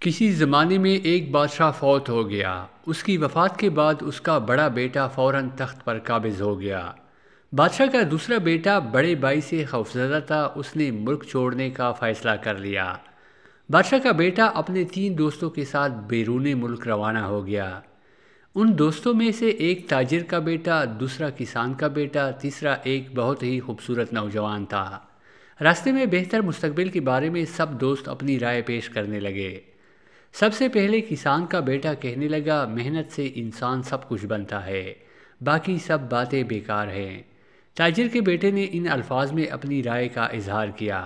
کسی زمانے میں ایک بادشاہ فوت ہو گیا۔ اس کی وفات کے بعد اس کا بڑا بیٹا فوراً تخت پر قابض ہو گیا۔ بادشاہ کا دوسرا بیٹا بڑے بھائی سے خوفزدہ تھا، اس نے ملک چھوڑنے کا فیصلہ کر لیا۔ بادشاہ کا بیٹا اپنے 3 دوستوں کے ساتھ بیرون ملک روانہ ہو گیا۔ ان دوستوں میں سے ایک تاجر کا بیٹا، دوسرا کسان کا بیٹا، تیسرا ایک بہت ہی خوبصورت نوجوان تھا۔ راستے میں بہتر مستقبل کے بارے میں سب دوست اپنی رائے پیش کرنے لگے۔ سب سے پہلے کسان کا بیٹا کہنے لگا، محنت سے انسان سب کچھ بنتا ہے، باقی سب باتیں بیکار ہیں۔ تاجر کے بیٹے نے ان الفاظ میں اپنی رائے کا اظہار کیا،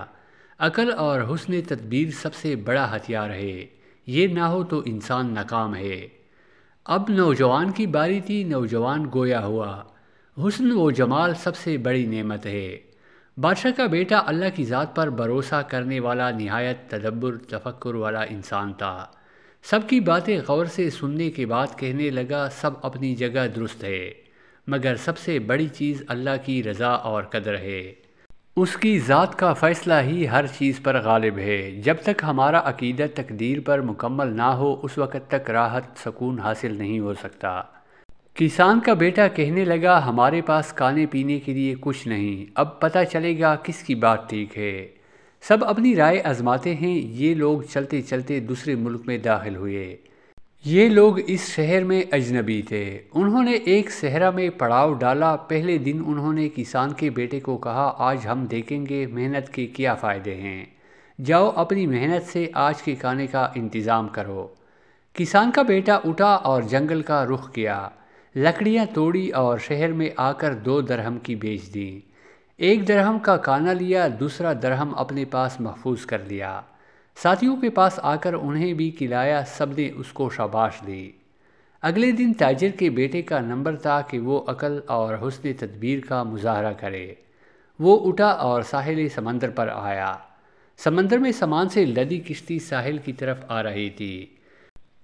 عقل اور حسن تدبیر سب سے بڑا ہتھیار ہے، یہ نہ ہو تو انسان ناکام ہے۔ اب نوجوان کی باری تھی، نوجوان گویا ہوا، حسن و جمال سب سے بڑی نعمت ہے۔ بادشاہ کا بیٹا اللہ کی ذات پر بھروسہ کرنے والا، نہایت تدبر تفکر والا انسان تھا۔ سب کی باتیں غور سے سننے کے بعد کہنے لگا، سب اپنی جگہ درست ہے، مگر سب سے بڑی چیز اللہ کی رضا اور قدر ہے۔ اس کی ذات کا فیصلہ ہی ہر چیز پر غالب ہے۔ جب تک ہمارا عقیدہ تقدیر پر مکمل نہ ہو، اس وقت تک راحت سکون حاصل نہیں ہو سکتا۔ کسان کا بیٹا کہنے لگا، ہمارے پاس کھانے پینے کے لیے کچھ نہیں، اب پتہ چلے گا کس کی بات ٹھیک ہے۔ سب اپنی رائے آزماتے ہیں۔ یہ لوگ چلتے چلتے دوسرے ملک میں داخل ہوئے۔ یہ لوگ اس شہر میں اجنبی تھے۔ انہوں نے ایک صحرا میں پڑاؤ ڈالا۔ پہلے دن انہوں نے کسان کے بیٹے کو کہا، آج ہم دیکھیں گے محنت کے کیا فائدے ہیں، جاؤ اپنی محنت سے آج کے کھانے کا انتظام کرو۔ کسان کا بیٹا اٹھا اور جنگل کا رخ کیا، لکڑیاں توڑی اور شہر میں آ کر 2 درہم کی بیچ دیں۔ 1 درہم کا کانا لیا، دوسرا درہم اپنے پاس محفوظ کر لیا۔ ساتھیوں کے پاس آ کر انہیں بھی کھلایا، سب نے اس کو شاباش دی۔ اگلے دن تاجر کے بیٹے کا نمبر تھا کہ وہ عقل اور حسن تدبیر کا مظاہرہ کرے۔ وہ اٹھا اور ساحل سمندر پر آیا۔ سمندر میں سامان سے لدی کشتی ساحل کی طرف آ رہی تھی۔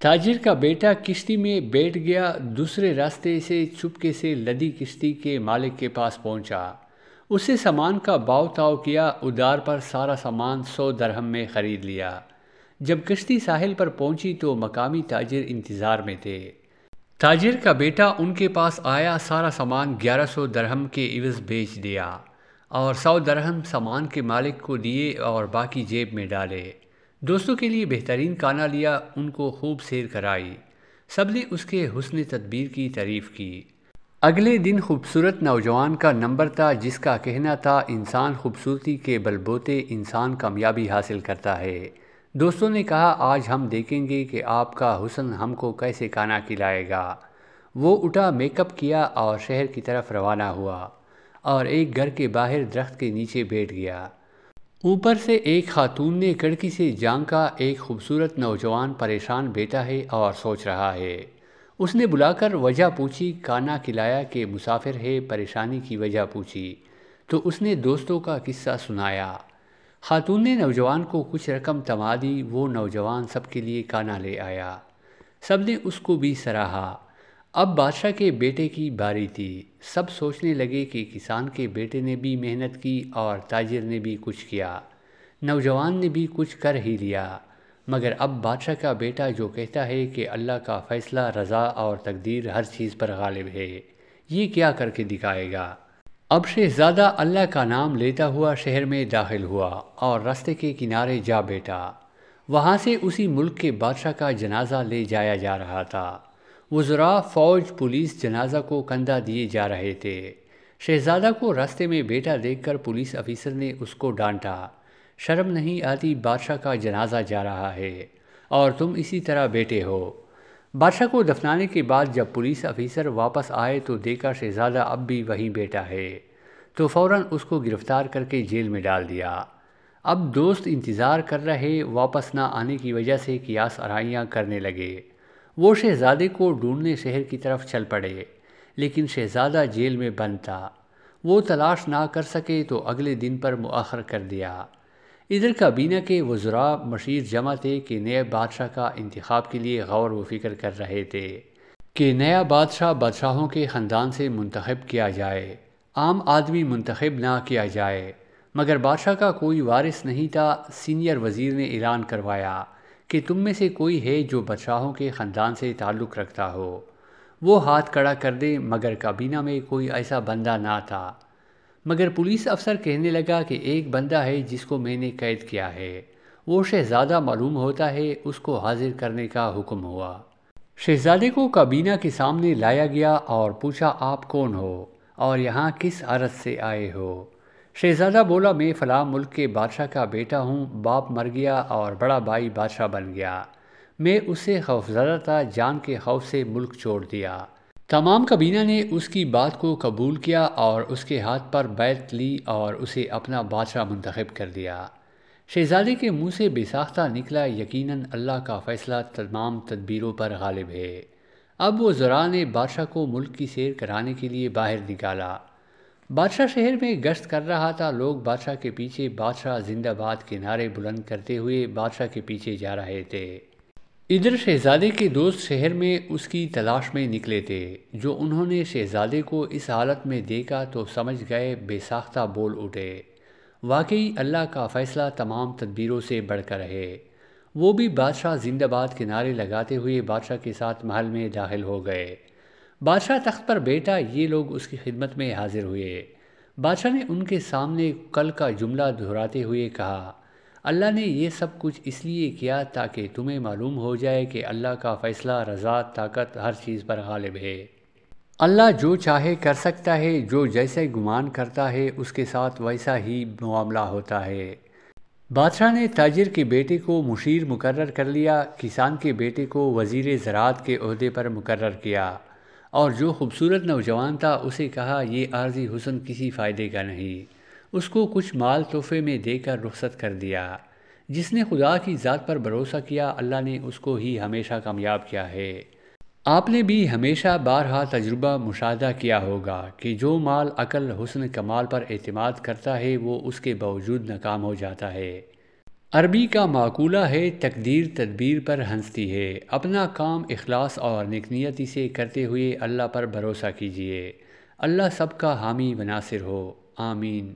تاجر کا بیٹا کشتی میں بیٹھ گیا، دوسرے راستے سے چپکے سے لدی کشتی کے مالک کے پاس پہنچا۔ اس سے سامان کا بھاؤ تاؤ کیا، ادار پر سارا سامان 100 درہم میں خرید لیا۔ جب کشتی ساحل پر پہنچی تو مقامی تاجر انتظار میں تھے۔ تاجر کا بیٹا ان کے پاس آیا، سارا سامان 1100 درہم کے عوض بیچ دیا اور 100 درہم سامان کے مالک کو دیے اور باقی جیب میں ڈالے۔ دوستوں کے لیے بہترین کھانا لیا، ان کو خوب سیر کرائی۔ سب نے اس کے حسن تدبیر کی تعریف کی۔ اگلے دن خوبصورت نوجوان کا نمبر تھا، جس کا کہنا تھا، انسان خوبصورتی کے بلبوتے انسان کامیابی حاصل کرتا ہے۔ دوستوں نے کہا، آج ہم دیکھیں گے کہ آپ کا حسن ہم کو کیسے کھانا کھلائے گا۔ وہ اٹھا، میک اپ کیا اور شہر کی طرف روانہ ہوا اور ایک گھر کے باہر درخت کے نیچے بیٹھ گیا۔ اوپر سے ایک خاتون نے کھڑکی سے جھانکا، ایک خوبصورت نوجوان پریشان بیٹھا ہے اور سوچ رہا ہے۔ اس نے بلا کر وجہ پوچھی، کھانا کھلایا کہ مسافر ہے، پریشانی کی وجہ پوچھی تو اس نے دوستوں کا قصہ سنایا۔ خاتون نے نوجوان کو کچھ رقم تما دی، وہ نوجوان سب کے لیے کھانا لے آیا۔ سب نے اس کو بھی سراہا۔ اب بادشاہ کے بیٹے کی باری تھی۔ سب سوچنے لگے کہ کسان کے بیٹے نے بھی محنت کی اور تاجر نے بھی کچھ کیا، نوجوان نے بھی کچھ کر ہی لیا، مگر اب بادشاہ کا بیٹا جو کہتا ہے کہ اللہ کا فیصلہ، رضا اور تقدیر ہر چیز پر غالب ہے، یہ کیا کر کے دکھائے گا۔ اب شہزادہ اللہ کا نام لیتا ہوا شہر میں داخل ہوا اور راستے کے کنارے جا بیٹھا۔ وہاں سے اسی ملک کے بادشاہ کا جنازہ لے جایا جا رہا تھا۔ وزراء، فوج، پولیس جنازہ کو کندھا دیے جا رہے تھے۔ شہزادہ کو راستے میں بیٹھا دیکھ کر پولیس افیسر نے اس کو ڈانٹا، شرم نہیں آتی، بادشاہ کا جنازہ جا رہا ہے اور تم اسی طرح بیٹھے ہو۔ بادشاہ کو دفنانے کے بعد جب پولیس افیسر واپس آئے تو دیکھا شہزادہ اب بھی وہیں بیٹھا ہے، تو فوراً اس کو گرفتار کر کے جیل میں ڈال دیا۔ اب دوست انتظار کر رہے، واپس نہ آنے کی وجہ سے قیاس آرائیاں کرنے لگے۔ وہ شہزادے کو ڈھونڈنے شہر کی طرف چل پڑے، لیکن شہزادہ جیل میں بند تھا۔ وہ تلاش نہ کر سکے تو اگلے دن پر مؤخر کر دیا۔ ادھر کابینہ کے وزراء مشیر جمع تھے کہ نئے بادشاہ کا انتخاب کے لیے غور و فکر کر رہے تھے کہ نیا بادشاہ بادشاہوں کے خاندان سے منتخب کیا جائے، عام آدمی منتخب نہ کیا جائے۔ مگر بادشاہ کا کوئی وارث نہیں تھا۔ سینئر وزیر نے اعلان کروایا کہ تم میں سے کوئی ہے جو بادشاہوں کے خاندان سے تعلق رکھتا ہو؟ وہ ہاتھ کھڑا کر دے، مگر کابینہ میں کوئی ایسا بندہ نہ تھا۔ مگر پولیس افسر کہنے لگا کہ ایک بندہ ہے جس کو میں نے قید کیا ہے، وہ شہزادہ معلوم ہوتا ہے، اس کو حاضر کرنے کا حکم ہوا۔ شہزادے کو کابینہ کے سامنے لایا گیا اور پوچھا، آپ کون ہو اور یہاں کس غرض سے آئے ہو؟ شہزادہ بولا، میں فلاں ملک کے بادشاہ کا بیٹا ہوں، باپ مر گیا اور بڑا بھائی بادشاہ بن گیا، میں اس سے خوفزدہ تھا، جان کے خوف سے ملک چھوڑ دیا۔ تمام کابینہ نے اس کی بات کو قبول کیا اور اس کے ہاتھ پر بیعت لی اور اسے اپنا بادشاہ منتخب کر دیا۔ شہزادے کے منہ سے بے ساختہ نکلا، یقیناً اللہ کا فیصلہ تمام تدبیروں پر غالب ہے۔ اب وہ وزراء نے بادشاہ کو ملک کی سیر کرانے کے لیے باہر نکالا۔ بادشاہ شہر میں گشت کر رہا تھا، لوگ بادشاہ کے پیچھے بادشاہ زندہ باد کے نعرے بلند کرتے ہوئے بادشاہ کے پیچھے جا رہے تھے۔ ادھر شہزادے کے دوست شہر میں اس کی تلاش میں نکلے تھے، جو انہوں نے شہزادے کو اس حالت میں دیکھا تو سمجھ گئے، بے ساختہ بول اٹھے، واقعی اللہ کا فیصلہ تمام تدبیروں سے بڑھ کر ہے۔ وہ بھی بادشاہ زندہ باد کے نعرے لگاتے ہوئے بادشاہ کے ساتھ محل میں داخل ہو گئے۔ بادشاہ تخت پر بیٹھا، یہ لوگ اس کی خدمت میں حاضر ہوئے۔ بادشاہ نے ان کے سامنے کل کا جملہ دہراتے ہوئے کہا، اللہ نے یہ سب کچھ اس لیے کیا تاکہ تمہیں معلوم ہو جائے کہ اللہ کا فیصلہ، رضا، طاقت ہر چیز پر غالب ہے۔ اللہ جو چاہے کر سکتا ہے، جو جیسے گمان کرتا ہے اس کے ساتھ ویسا ہی معاملہ ہوتا ہے۔ بادشاہ نے تاجر کے بیٹے کو مشیر مقرر کر لیا، کسان کے بیٹے کو وزیر زراعت کے عہدے پر مقرر کیا، اور جو خوبصورت نوجوان تھا اسے کہا، یہ عارضی حسن کسی فائدے کا نہیں، اس کو کچھ مال تحفے میں دے کر رخصت کر دیا۔ جس نے خدا کی ذات پر بھروسہ کیا، اللہ نے اس کو ہی ہمیشہ کامیاب کیا ہے۔ آپ نے بھی ہمیشہ بارہا تجربہ مشاہدہ کیا ہوگا کہ جو مال عقل، حسن، کمال پر اعتماد کرتا ہے وہ اس کے باوجود ناکام ہو جاتا ہے۔ عربی کا مقولہ ہے، تقدیر تدبیر پر ہنستی ہے۔ اپنا کام اخلاص اور نیک نیتی سے کرتے ہوئے اللہ پر بھروسہ کیجیے۔ اللہ سب کا حامی و ناصر ہو، آمین۔